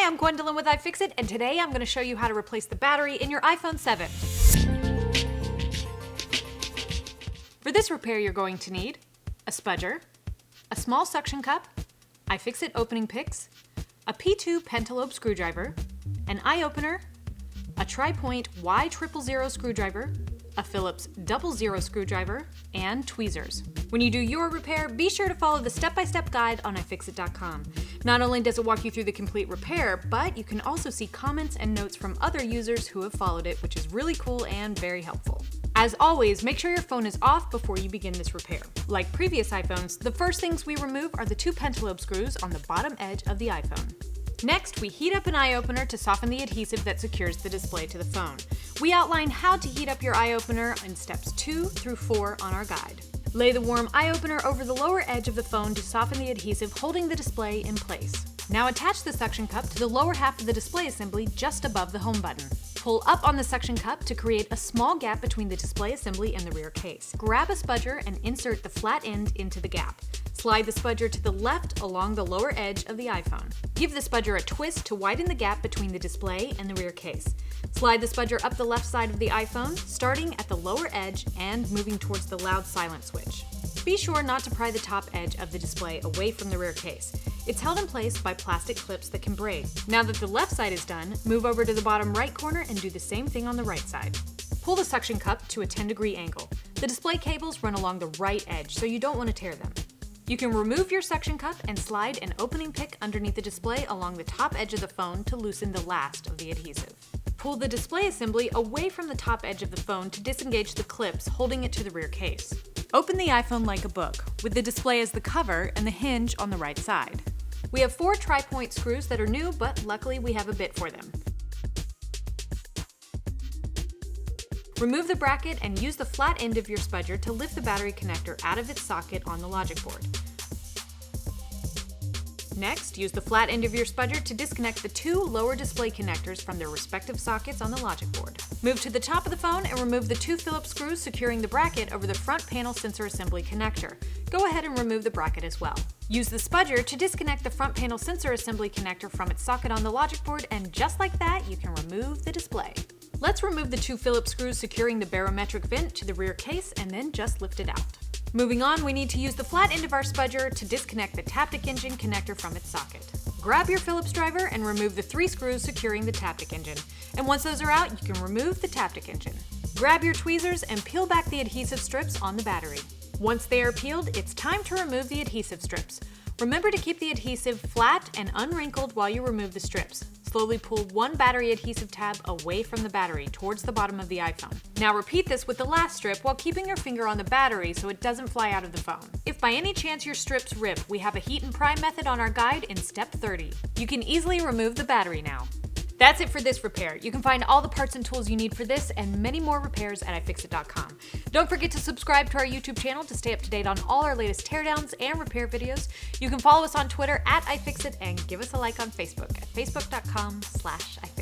Hi, I'm Gwendolyn with iFixit, and today I'm going to show you how to replace the battery in your iPhone 7. For this repair, you're going to need a spudger, a small suction cup, iFixit opening picks, a P2 pentalobe screwdriver, an eye opener, a tri-point Y000 screwdriver, a Phillips 00 screwdriver, and tweezers. When you do your repair, be sure to follow the step-by-step guide on iFixit.com. Not only does it walk you through the complete repair, but you can also see comments and notes from other users who have followed it, which is really cool and very helpful. As always, make sure your phone is off before you begin this repair. Like previous iPhones, the first things we remove are the two pentalobe screws on the bottom edge of the iPhone. Next, we heat up an eye opener to soften the adhesive that secures the display to the phone. We outline how to heat up your eye opener in steps 2 through 4 on our guide. Lay the warm eye opener over the lower edge of the phone to soften the adhesive, holding the display in place. Now attach the suction cup to the lower half of the display assembly just above the home button. Pull up on the suction cup to create a small gap between the display assembly and the rear case. Grab a spudger and insert the flat end into the gap. Slide the spudger to the left along the lower edge of the iPhone. Give the spudger a twist to widen the gap between the display and the rear case. Slide the spudger up the left side of the iPhone, starting at the lower edge and moving towards the loud silent switch. Be sure not to pry the top edge of the display away from the rear case. It's held in place by plastic clips that can break. Now that the left side is done, move over to the bottom right corner and do the same thing on the right side. Pull the suction cup to a 10-degree angle. The display cables run along the right edge, so you don't want to tear them. You can remove your suction cup and slide an opening pick underneath the display along the top edge of the phone to loosen the last of the adhesive. Pull the display assembly away from the top edge of the phone to disengage the clips holding it to the rear case. Open the iPhone like a book, with the display as the cover and the hinge on the right side. We have 4 tri-point screws that are new, but luckily we have a bit for them. Remove the bracket and use the flat end of your spudger to lift the battery connector out of its socket on the logic board. Next, use the flat end of your spudger to disconnect the 2 lower display connectors from their respective sockets on the logic board. Move to the top of the phone and remove the 2 Phillips screws securing the bracket over the front panel sensor assembly connector. Go ahead and remove the bracket as well. Use the spudger to disconnect the front panel sensor assembly connector from its socket on the logic board, and just like that, you can remove the display. Let's remove the 2 Phillips screws securing the barometric vent to the rear case and then just lift it out. Moving on, we need to use the flat end of our spudger to disconnect the Taptic engine connector from its socket. Grab your Phillips driver and remove the 3 screws securing the Taptic engine. And once those are out, you can remove the Taptic engine. Grab your tweezers and peel back the adhesive strips on the battery. Once they are peeled, it's time to remove the adhesive strips. Remember to keep the adhesive flat and unwrinkled while you remove the strips. Slowly pull one battery adhesive tab away from the battery towards the bottom of the iPhone. Now repeat this with the last strip while keeping your finger on the battery so it doesn't fly out of the phone. If by any chance your strips rip, we have a heat and pry method on our guide in step 30. You can easily remove the battery now. That's it for this repair. You can find all the parts and tools you need for this and many more repairs at iFixit.com. Don't forget to subscribe to our YouTube channel to stay up to date on all our latest teardowns and repair videos. You can follow us on Twitter at iFixit and give us a like on Facebook at facebook.com/iFixit.